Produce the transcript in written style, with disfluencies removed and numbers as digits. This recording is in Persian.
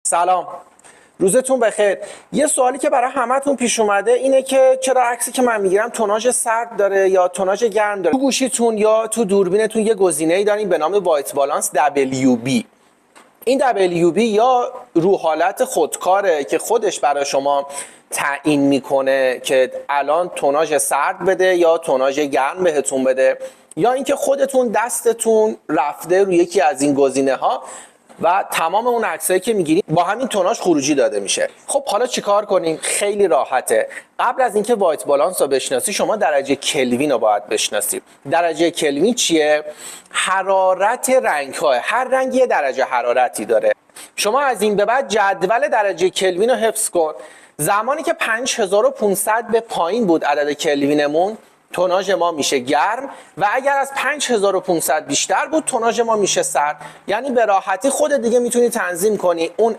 سلام، روزتون بخیر. یه سوالی که برای همتون پیش اومده اینه که چرا عکسی که من میگیرم توناژ سرد داره یا توناژ گرم داره. تو گوشیتون یا تو دوربینتون یه گزینه‌ای دارین به نام وایت بالانس WB. این WB یا رو حالت خودکاره که خودش برای شما تعیین میکنه که الان توناژ سرد بده یا توناژ گرم بهتون بده، یا اینکه خودتون دستتون رفته روی یکی از این گزینه‌ها و تمام اون عکسایی که میگیریم با همین توناژ خروجی داده میشه. خب حالا چیکار کنیم؟ خیلی راحته. قبل از اینکه وایت بالانس رو بشناسی شما درجه کلوین رو باید بشناسی. درجه کلوین چیه؟ حرارت رنگ‌ها. هر رنگ یه درجه حرارتی داره. شما از این به بعد جدول درجه کلوین رو حفظ کن. زمانی که 5500 به پایین بود عدد کلوینمون، توناژ ما میشه گرم، و اگر از 5500 بیشتر بود توناژ ما میشه سرد. یعنی به راحتی خودت دیگه میتونی تنظیم کنی اون